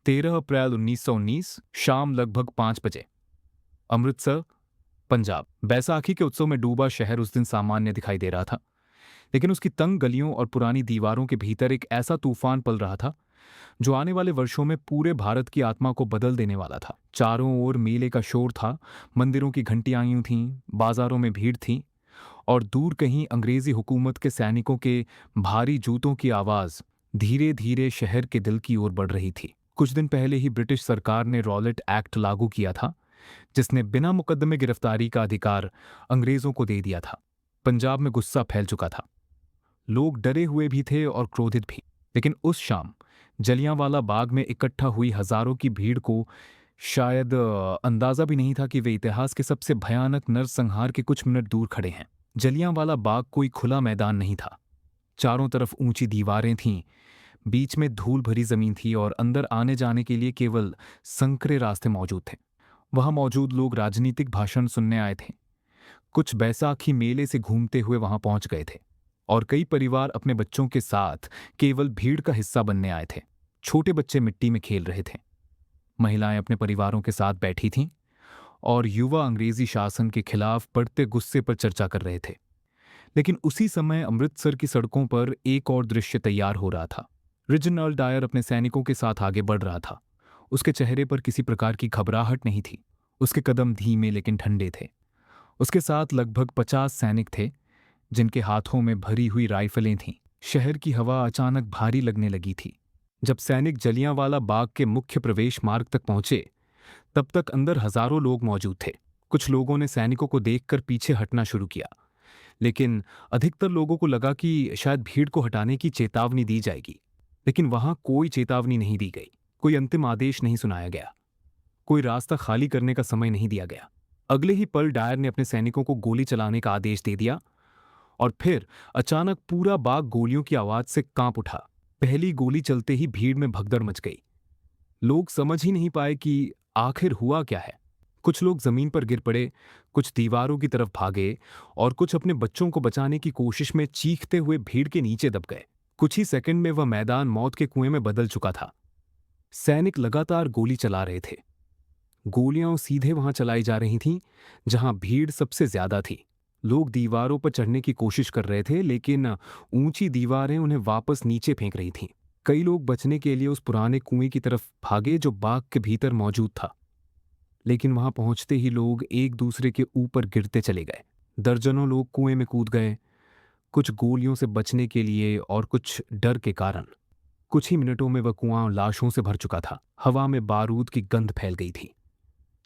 13 अप्रैल 1919 शाम लगभग 5 बजे। अमृतसर, पंजाब। बैसाखी के उत्सव में डूबा शहर उस दिन सामान्य दिखाई दे रहा था, लेकिन उसकी तंग गलियों और पुरानी दीवारों के भीतर एक ऐसा तूफान पल रहा था जो आने वाले वर्षों में पूरे भारत की आत्मा को बदल देने वाला था। चारों ओर मेले का शोर था, मंदिरों की घंटियां यूं थीं, बाजारों में भीड़ थी, और दूर कहीं अंग्रेजी हुकूमत के सैनिकों के भारी जूतों की आवाज धीरे धीरे शहर के दिल की ओर बढ़ रही थी। कुछ दिन पहले ही ब्रिटिश सरकार ने रॉलेट एक्ट लागू किया था, जिसने बिना मुकदमे गिरफ्तारी का अधिकार अंग्रेजों को दे दिया था। पंजाब में गुस्सा फैल चुका था, लोग डरे हुए भी थे और क्रोधित भी। लेकिन उस शाम जलियांवाला बाग में इकट्ठा हुई हजारों की भीड़ को शायद अंदाजा भी नहीं था कि वे इतिहास के सबसे भयानक नरसंहार के कुछ मिनट दूर खड़े हैं। जलियांवाला बाग कोई खुला मैदान नहीं था। चारों तरफ ऊंची दीवारें थीं, बीच में धूल भरी जमीन थी और अंदर आने जाने के लिए केवल संकरे रास्ते मौजूद थे। वहां मौजूद लोग राजनीतिक भाषण सुनने आए थे, कुछ बैसाखी मेले से घूमते हुए वहां पहुंच गए थे, और कई परिवार अपने बच्चों के साथ केवल भीड़ का हिस्सा बनने आए थे। छोटे बच्चे मिट्टी में खेल रहे थे, महिलाएं अपने परिवारों के साथ बैठी थीं, और युवा अंग्रेजी शासन के खिलाफ बढ़ते गुस्से पर चर्चा कर रहे थे। लेकिन उसी समय अमृतसर की सड़कों पर एक और दृश्य तैयार हो रहा था। रिजनल डायर अपने सैनिकों के साथ आगे बढ़ रहा था। उसके चेहरे पर किसी प्रकार की घबराहट नहीं थी, उसके कदम धीमे लेकिन ठंडे थे। उसके साथ लगभग 50 सैनिक थे, जिनके हाथों में भरी हुई राइफलें थीं। शहर की हवा अचानक भारी लगने लगी थी। जब सैनिक जलियांवाला बाग के मुख्य प्रवेश मार्ग तक पहुंचे, तब तक अंदर हजारों लोग मौजूद थे। कुछ लोगों ने सैनिकों को देखकर पीछे हटना शुरू किया, लेकिन अधिकतर लोगों को लगा कि शायद भीड़ को हटाने की चेतावनी दी जाएगी। लेकिन वहां कोई चेतावनी नहीं दी गई, कोई अंतिम आदेश नहीं सुनाया गया, कोई रास्ता खाली करने का समय नहीं दिया गया। अगले ही पल डायर ने अपने सैनिकों को गोली चलाने का आदेश दे दिया, और फिर अचानक पूरा बाग गोलियों की आवाज से कांप उठा। पहली गोली चलते ही भीड़ में भगदड़ मच गई। लोग समझ ही नहीं पाए कि आखिर हुआ क्या है। कुछ लोग जमीन पर गिर पड़े, कुछ दीवारों की तरफ भागे, और कुछ अपने बच्चों को बचाने की कोशिश में चीखते हुए भीड़ के नीचे दब गए। कुछ ही सेकंड में वह मैदान मौत के कुएं में बदल चुका था। सैनिक लगातार गोली चला रहे थे। गोलियां सीधे वहां चलाई जा रही थीं जहां भीड़ सबसे ज्यादा थी। लोग दीवारों पर चढ़ने की कोशिश कर रहे थे, लेकिन ऊंची दीवारें उन्हें वापस नीचे फेंक रही थीं। कई लोग बचने के लिए उस पुराने कुएं की तरफ भागे जो बाग के भीतर मौजूद था, लेकिन वहां पहुंचते ही लोग एक दूसरे के ऊपर गिरते चले गए। दर्जनों लोग कुएं में कूद गए, कुछ गोलियों से बचने के लिए और कुछ डर के कारण। कुछ ही मिनटों में वह कुआं लाशों से भर चुका था। हवा में बारूद की गंध फैल गई थी।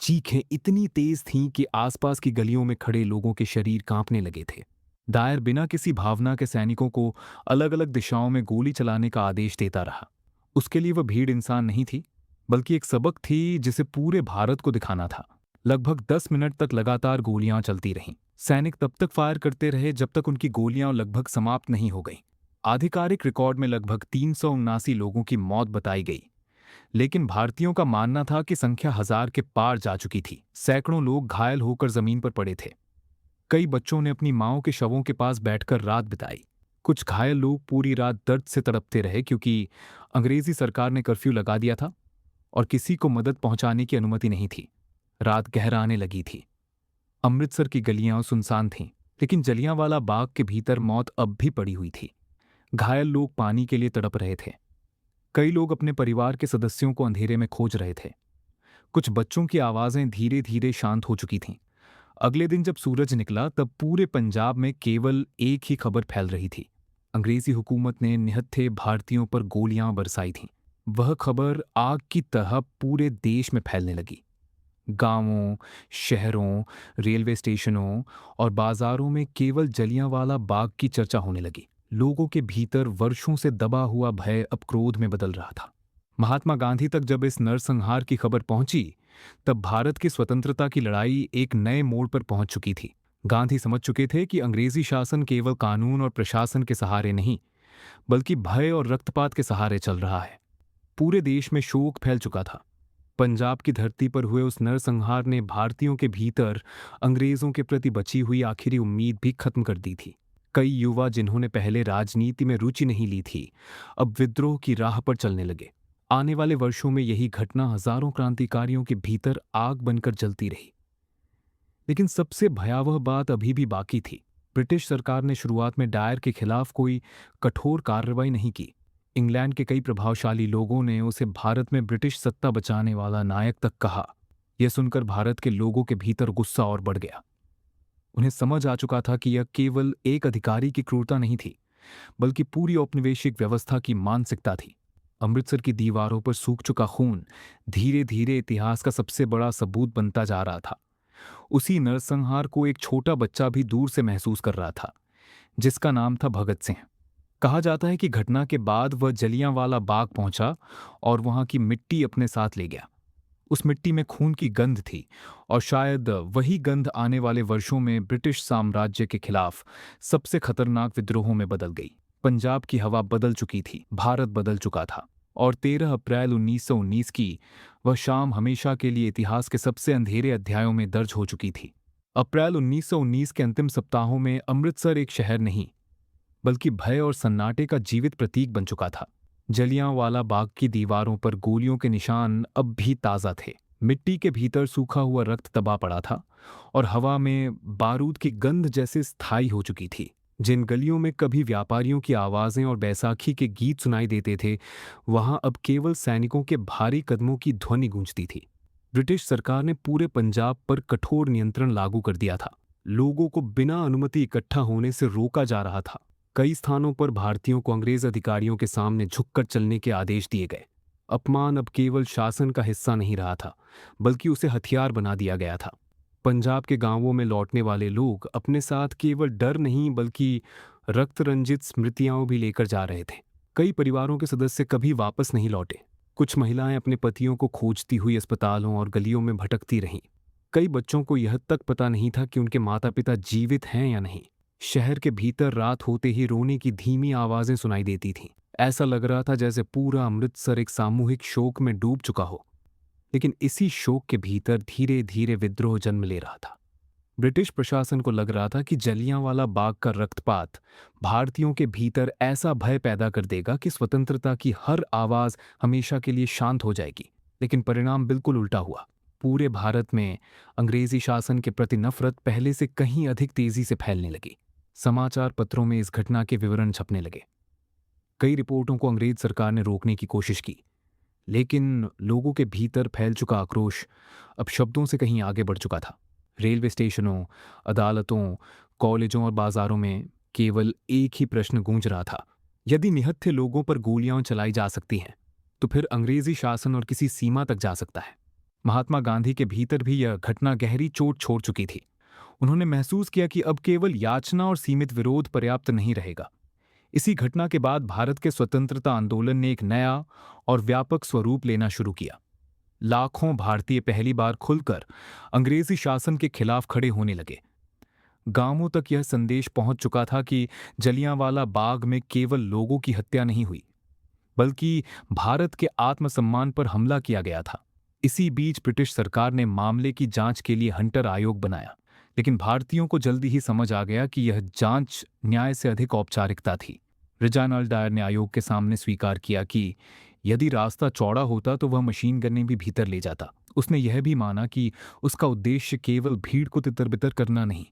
चीखें इतनी तेज थीं कि आसपास की गलियों में खड़े लोगों के शरीर कांपने लगे थे। दायर बिना किसी भावना के सैनिकों को अलग अलग दिशाओं में गोली चलाने का आदेश देता रहा। उसके लिए वह भीड़ इंसान नहीं थी, बल्कि एक सबक थी जिसे पूरे भारत को दिखाना था। लगभग 10 मिनट तक लगातार गोलियां चलती रहीं। सैनिक तब तक फायर करते रहे जब तक उनकी गोलियां लगभग समाप्त नहीं हो गईं। आधिकारिक रिकॉर्ड में लगभग 379 लोगों की मौत बताई गई, लेकिन भारतीयों का मानना था कि संख्या 1000 के पार जा चुकी थी। सैकड़ों लोग घायल होकर जमीन पर पड़े थे। कई बच्चों ने अपनी माओं के शवों के पास बैठकर रात बिताई। कुछ घायल लोग पूरी रात दर्द से तड़पते रहे, क्योंकि अंग्रेजी सरकार ने कर्फ्यू लगा दिया था और किसी को मदद पहुंचाने की अनुमति नहीं थी। रात गहरा आने लगी थी। अमृतसर की गलियां सुनसान थीं, लेकिन जलियांवाला बाग के भीतर मौत अब भी पड़ी हुई थी। घायल लोग पानी के लिए तड़प रहे थे। कई लोग अपने परिवार के सदस्यों को अंधेरे में खोज रहे थे। कुछ बच्चों की आवाजें धीरे धीरे शांत हो चुकी थीं। अगले दिन जब सूरज निकला, तब पूरे पंजाब में केवल एक ही खबर फैल रही थी। अंग्रेजी हुकूमत ने निहत्थे भारतीयों पर गोलियां बरसाई थीं। वह खबर आग की तरह पूरे देश में फैलने लगी। गांवों, शहरों, रेलवे स्टेशनों और बाजारों में केवल जलियांवाला बाग की चर्चा होने लगी। लोगों के भीतर वर्षों से दबा हुआ भय अब क्रोध में बदल रहा था। महात्मा गांधी तक जब इस नरसंहार की खबर पहुंची, तब भारत की स्वतंत्रता की लड़ाई एक नए मोड़ पर पहुंच चुकी थी। गांधी समझ चुके थे कि अंग्रेजी शासन केवल कानून और प्रशासन के सहारे नहीं, बल्कि भय और रक्तपात के सहारे चल रहा है। पूरे देश में शोक फैल चुका था। पंजाब की धरती पर हुए उस नरसंहार ने भारतीयों के भीतर अंग्रेजों के प्रति बची हुई आखिरी उम्मीद भी खत्म कर दी थी। कई युवा जिन्होंने पहले राजनीति में रुचि नहीं ली थी, अब विद्रोह की राह पर चलने लगे। आने वाले वर्षों में यही घटना हजारों क्रांतिकारियों के भीतर आग बनकर जलती रही। लेकिन सबसे भयावह बात अभी भी बाकी थी। ब्रिटिश सरकार ने शुरुआत में डायर के खिलाफ कोई कठोर कार्रवाई नहीं की। इंग्लैंड के कई प्रभावशाली लोगों ने उसे भारत में ब्रिटिश सत्ता बचाने वाला नायक तक कहा। यह सुनकर भारत के लोगों के भीतर गुस्सा और बढ़ गया। उन्हें समझ आ चुका था कि यह केवल एक अधिकारी की क्रूरता नहीं थी, बल्कि पूरी औपनिवेशिक व्यवस्था की मानसिकता थी। अमृतसर की दीवारों पर सूख चुका खून धीरे धीरे इतिहास का सबसे बड़ा सबूत बनता जा रहा था। उसी नरसंहार को एक छोटा बच्चा भी दूर से महसूस कर रहा था, जिसका नाम था भगत सिंह। कहा जाता है कि घटना के बाद वह जलियांवाला बाग पहुंचा और वहां की मिट्टी अपने साथ ले गया। उस मिट्टी में खून की गंध थी और शायद वही गंध आने वाले वर्षों में ब्रिटिश साम्राज्य के खिलाफ सबसे खतरनाक विद्रोहों में बदल गई। पंजाब की हवा बदल चुकी थी, भारत बदल चुका था और 13 अप्रैल 1919 की वह शाम हमेशा के लिए इतिहास के सबसे अंधेरे अध्यायों में दर्ज हो चुकी थी। अप्रैल 1919 के अंतिम सप्ताहों में अमृतसर एक शहर नहीं, बल्कि भय और सन्नाटे का जीवित प्रतीक बन चुका था। जलियांवाला बाग की दीवारों पर गोलियों के निशान अब भी ताज़ा थे। मिट्टी के भीतर सूखा हुआ रक्त दबा पड़ा था और हवा में बारूद की गंध जैसे स्थायी हो चुकी थी। जिन गलियों में कभी व्यापारियों की आवाज़ें और बैसाखी के गीत सुनाई देते थे, वहां अब केवल सैनिकों के भारी कदमों की ध्वनि गूंजती थी। ब्रिटिश सरकार ने पूरे पंजाब पर कठोर नियंत्रण लागू कर दिया था। लोगों को बिना अनुमति इकट्ठा होने से रोका जा रहा था। कई स्थानों पर भारतीयों को अंग्रेज अधिकारियों के सामने झुककर चलने के आदेश दिए गए। अपमान अब केवल शासन का हिस्सा नहीं रहा था, बल्कि उसे हथियार बना दिया गया था। पंजाब के गांवों में लौटने वाले लोग अपने साथ केवल डर नहीं, बल्कि रक्त रंजित स्मृतियां भी लेकर जा रहे थे। कई परिवारों के सदस्य कभी वापस नहीं लौटे। कुछ महिलाएं अपने पतियों को खोजती हुई अस्पतालों और गलियों में भटकती रहीं। कई बच्चों को यह तक पता नहीं था कि उनके माता पिता जीवित हैं या नहीं। शहर के भीतर रात होते ही रोने की धीमी आवाजें सुनाई देती थीं। ऐसा लग रहा था जैसे पूरा अमृतसर एक सामूहिक शोक में डूब चुका हो। लेकिन इसी शोक के भीतर धीरे धीरे विद्रोह जन्म ले रहा था। ब्रिटिश प्रशासन को लग रहा था कि जलियांवाला बाग का रक्तपात भारतीयों के भीतर ऐसा भय पैदा कर देगा कि स्वतंत्रता की हर आवाज हमेशा के लिए शांत हो जाएगी। लेकिन परिणाम बिल्कुल उल्टा हुआ। पूरे भारत में अंग्रेजी शासन के प्रति नफरत पहले से कहीं अधिक तेजी से फैलने लगी। समाचार पत्रों में इस घटना के विवरण छपने लगे। कई रिपोर्टों को अंग्रेज सरकार ने रोकने की कोशिश की, लेकिन लोगों के भीतर फैल चुका आक्रोश अब शब्दों से कहीं आगे बढ़ चुका था। रेलवे स्टेशनों, अदालतों, कॉलेजों और बाजारों में केवल एक ही प्रश्न गूंज रहा था, यदि निहत्थे लोगों पर गोलियां चलाई जा सकती हैं, तो फिर अंग्रेजी शासन और किसी सीमा तक जा सकता है। महात्मा गांधी के भीतर भी यह घटना गहरी चोट छोड़ चुकी थी। उन्होंने महसूस किया कि अब केवल याचना और सीमित विरोध पर्याप्त नहीं रहेगा। इसी घटना के बाद भारत के स्वतंत्रता आंदोलन ने एक नया और व्यापक स्वरूप लेना शुरू किया। लाखों भारतीय पहली बार खुलकर अंग्रेजी शासन के खिलाफ खड़े होने लगे। गांवों तक यह संदेश पहुंच चुका था कि जलियांवाला बाग में केवल लोगों की हत्या नहीं हुई, बल्कि भारत के आत्मसम्मान पर हमला किया गया था। इसी बीच ब्रिटिश सरकार ने मामले की जांच के लिए हंटर आयोग बनाया, लेकिन भारतीयों को जल्दी ही समझ आ गया कि यह जांच न्याय से अधिक औपचारिकता थी। रेजिनाल्ड डायर ने आयोग के सामने स्वीकार किया कि यदि रास्ता चौड़ा होता तो वह मशीन गन्नें भी भीतर ले जाता। उसने यह भी माना कि उसका उद्देश्य केवल भीड़ को तितर-बितर करना नहीं,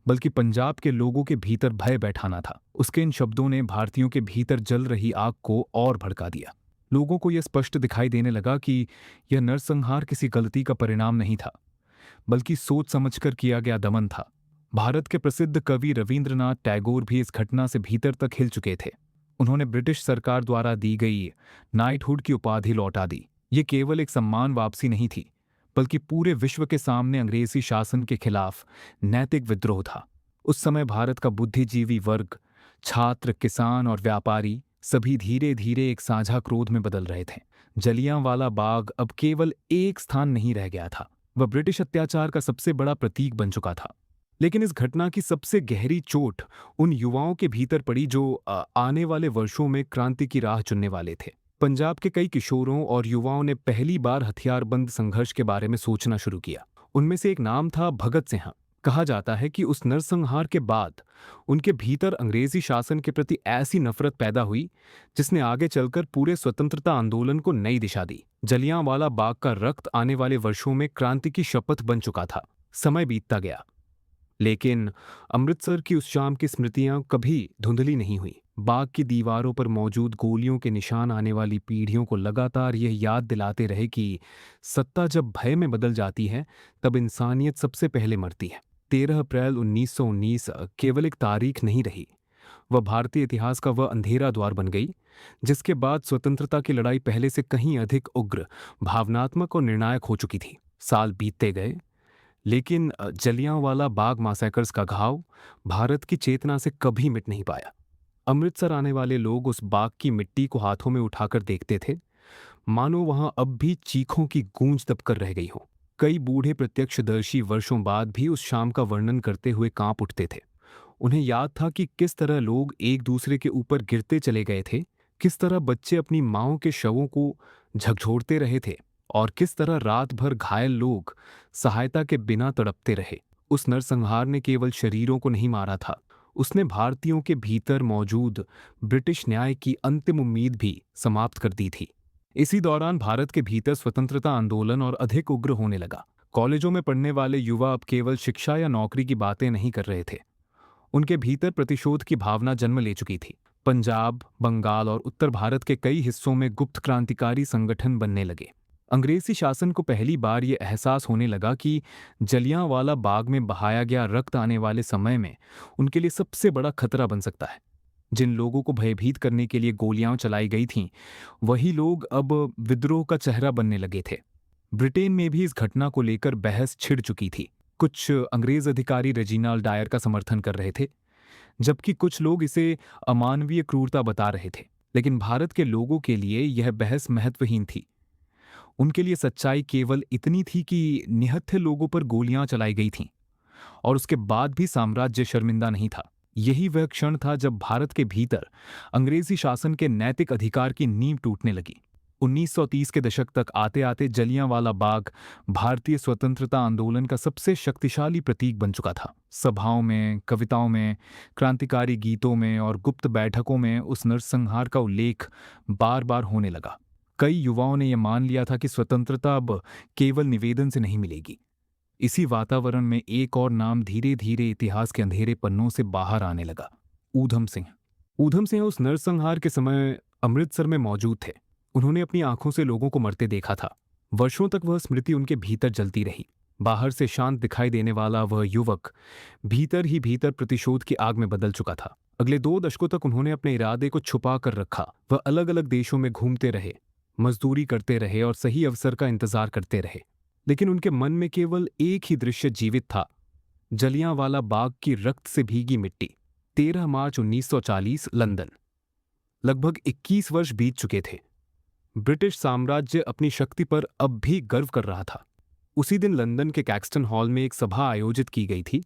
बल्कि पंजाब के लोगों के भीतर भय बैठाना था। उसके इन शब्दों ने भारतीयों के भीतर जल रही आग को और भड़का दिया। लोगों को यह स्पष्ट दिखाई देने लगा कि यह नरसंहार किसी गलती का परिणाम नहीं था, बल्कि सोच समझकर किया गया दमन था। भारत के प्रसिद्ध कवि रविंद्रनाथ टैगोर भी इस घटना से भीतर तक हिल चुके थे। उन्होंने ब्रिटिश सरकार द्वारा दी गई नाइटहुड की उपाधि लौटा दी। ये केवल एक सम्मान वापसी नहीं थी, बल्कि पूरे विश्व के सामने अंग्रेजी शासन के खिलाफ नैतिक विद्रोह था। उस समय भारत का बुद्धिजीवी वर्ग, छात्र, किसान और व्यापारी सभी धीरे धीरे एक साझा क्रोध में बदल रहे थे। जलियांवाला बाग अब केवल एक स्थान नहीं रह गया था, वह ब्रिटिश अत्याचार का सबसे बड़ा प्रतीक बन चुका था। लेकिन इस घटना की सबसे गहरी चोट उन युवाओं के भीतर पड़ी जो आने वाले वर्षों में क्रांति की राह चुनने वाले थे। पंजाब के कई किशोरों और युवाओं ने पहली बार हथियारबंद संघर्ष के बारे में सोचना शुरू किया। उनमें से एक नाम था भगत सिंह। कहा जाता है कि उस नरसंहार के बाद उनके भीतर अंग्रेजी शासन के प्रति ऐसी नफरत पैदा हुई जिसने आगे चलकर पूरे स्वतंत्रता आंदोलन को नई दिशा दी। जलियांवाला बाग का रक्त आने वाले वर्षों में क्रांति की शपथ बन चुका था। समय बीतता गया, लेकिन अमृतसर की उस शाम की स्मृतियां कभी धुंधली नहीं हुई। बाग की दीवारों पर मौजूद गोलियों के निशान आने वाली पीढ़ियों को लगातार यह याद दिलाते रहे कि सत्ता जब भय में बदल जाती है तब इंसानियत सबसे पहले मरती है। 13 अप्रैल 1919 केवल एक तारीख नहीं रही, वह भारतीय इतिहास का वह अंधेरा द्वार बन गई जिसके बाद स्वतंत्रता की लड़ाई पहले से कहीं अधिक उग्र, भावनात्मक और निर्णायक हो चुकी थी। साल बीतते गए, लेकिन जलियांवाला बाग मैसेकर्स का घाव भारत की चेतना से कभी मिट नहीं पाया। अमृतसर आने वाले लोग उस बाग की मिट्टी को हाथों में उठाकर देखते थे, मानो वहां अब भी चीखों की गूंज दबकर रह गई हो। कई बूढ़े प्रत्यक्षदर्शी वर्षों बाद भी उस शाम का वर्णन करते हुए कांप उठते थे। उन्हें याद था कि किस तरह लोग एक दूसरे के ऊपर गिरते चले गए थे, किस तरह बच्चे अपनी माओं के शवों को झकझोरते रहे थे और किस तरह रात भर घायल लोग सहायता के बिना तड़पते रहे। उस नरसंहार ने केवल शरीरों को नहीं मारा था, उसने भारतीयों के भीतर मौजूद ब्रिटिश न्याय की अंतिम उम्मीद भी समाप्त कर दी थी। इसी दौरान भारत के भीतर स्वतंत्रता आंदोलन और अधिक उग्र होने लगा। कॉलेजों में पढ़ने वाले युवा अब केवल शिक्षा या नौकरी की बातें नहीं कर रहे थे, उनके भीतर प्रतिशोध की भावना जन्म ले चुकी थी। पंजाब, बंगाल और उत्तर भारत के कई हिस्सों में गुप्त क्रांतिकारी संगठन बनने लगे। अंग्रेजी शासन को पहली बार ये एहसास होने लगा कि जलियांवाला बाग में बहाया गया रक्त आने वाले समय में उनके लिए सबसे बड़ा खतरा बन सकता है। जिन लोगों को भयभीत करने के लिए गोलियां चलाई गई थीं, वही लोग अब विद्रोह का चेहरा बनने लगे थे। ब्रिटेन में भी इस घटना को लेकर बहस छिड़ चुकी थी। कुछ अंग्रेज अधिकारी रेजिनाल्ड डायर का समर्थन कर रहे थे, जबकि कुछ लोग इसे अमानवीय क्रूरता बता रहे थे। लेकिन भारत के लोगों के लिए यह बहस महत्वहीन थी। उनके लिए सच्चाई केवल इतनी थी कि निहत्थे लोगों पर गोलियां चलाई गई थीं और उसके बाद भी साम्राज्य शर्मिंदा नहीं था। यही वह क्षण था जब भारत के भीतर अंग्रेजी शासन के नैतिक अधिकार की नींव टूटने लगी। 1930 के दशक तक आते आते जलियांवाला बाग भारतीय स्वतंत्रता आंदोलन का सबसे शक्तिशाली प्रतीक बन चुका था। सभाओं में, कविताओं में, क्रांतिकारी गीतों में और गुप्त बैठकों में उस नरसंहार का उल्लेख बार बार होने लगा। कई युवाओं ने यह मान लिया था कि स्वतंत्रता अब केवल निवेदन से नहीं मिलेगी। इसी वातावरण में एक और नाम धीरे धीरे इतिहास के अंधेरे पन्नों से बाहर आने लगा, ऊधम सिंह। ऊधम सिंह उस नरसंहार के समय अमृतसर में मौजूद थे। उन्होंने अपनी आंखों से लोगों को मरते देखा था। वर्षों तक वह स्मृति उनके भीतर जलती रही। बाहर से शांत दिखाई देने वाला वह युवक भीतर ही भीतर प्रतिशोध की आग में बदल चुका था। अगले 2 दशकों तक उन्होंने अपने इरादे को छुपा कर रखा। वह अलग अलग देशों में घूमते रहे, मजदूरी करते रहे और सही अवसर का इंतजार करते रहे। लेकिन उनके मन में केवल एक ही दृश्य जीवित था, जलियांवाला बाग की रक्त से भीगी मिट्टी। 13 मार्च 1940 लंदन। लगभग 21 वर्ष बीत चुके थे। ब्रिटिश साम्राज्य अपनी शक्ति पर अब भी गर्व कर रहा था। उसी दिन लंदन के कैक्सटन हॉल में एक सभा आयोजित की गई थी,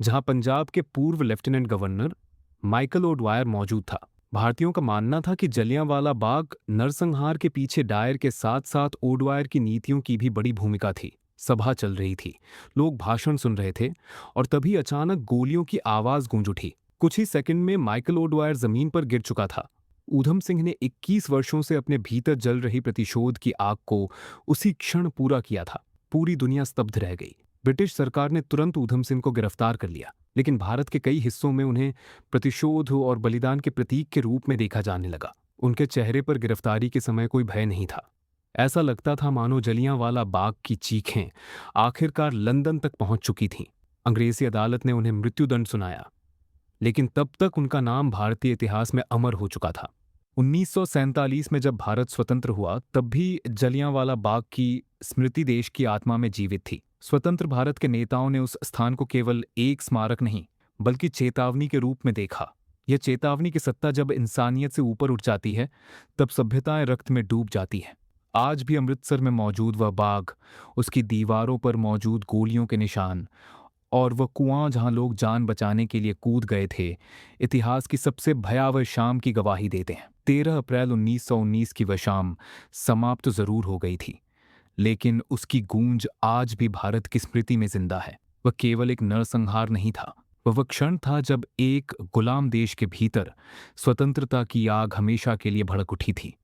जहां पंजाब के पूर्व लेफ्टिनेंट गवर्नर माइकल ओडवायर मौजूद था। भारतीयों का मानना था कि जलियांवाला बाग नरसंहार के पीछे डायर के साथ साथ ओडवायर की नीतियों की भी बड़ी भूमिका थी। सभा चल रही थी, लोग भाषण सुन रहे थे और तभी अचानक गोलियों की आवाज गूंज उठी। कुछ ही सेकंड में माइकल ओडवायर जमीन पर गिर चुका था। ऊधम सिंह ने 21 वर्षों से अपने भीतर जल रही प्रतिशोध की आग को उसी क्षण पूरा किया था। पूरी दुनिया स्तब्ध रह गई। ब्रिटिश सरकार ने तुरंत ऊधम सिंह को गिरफ्तार कर लिया, लेकिन भारत के कई हिस्सों में उन्हें प्रतिशोध और बलिदान के प्रतीक के रूप में देखा जाने लगा। उनके चेहरे पर गिरफ्तारी के समय कोई भय नहीं था। ऐसा लगता था मानो जलियांवाला बाग की चीखें आखिरकार लंदन तक पहुंच चुकी थीं। अंग्रेजी अदालत ने उन्हें मृत्युदंड सुनाया, लेकिन तब तक उनका नाम भारतीय इतिहास में अमर हो चुका था। 1947 में जब भारत स्वतंत्र हुआ, तब भी जलियांवाला बाग की स्मृति देश की आत्मा में जीवित थी। स्वतंत्र भारत के नेताओं ने उस स्थान को केवल एक स्मारक नहीं, बल्कि चेतावनी के रूप में देखा। यह चेतावनी की सत्ता जब इंसानियत से ऊपर उठ जाती है, तब सभ्यताएं रक्त में डूब जाती है। आज भी अमृतसर में मौजूद वह बाग, उसकी दीवारों पर मौजूद गोलियों के निशान और वह कुआं जहां लोग जान बचाने के लिए कूद गए थे, इतिहास की सबसे भयावह शाम की गवाही देते हैं। 13 अप्रैल 1919 की वह शाम समाप्त तो जरूर हो गई थी, लेकिन उसकी गूंज आज भी भारत की स्मृति में जिंदा है। वह केवल एक नरसंहार नहीं था, वह क्षण था जब एक गुलाम देश के भीतर स्वतंत्रता की आग हमेशा के लिए भड़क उठी थी।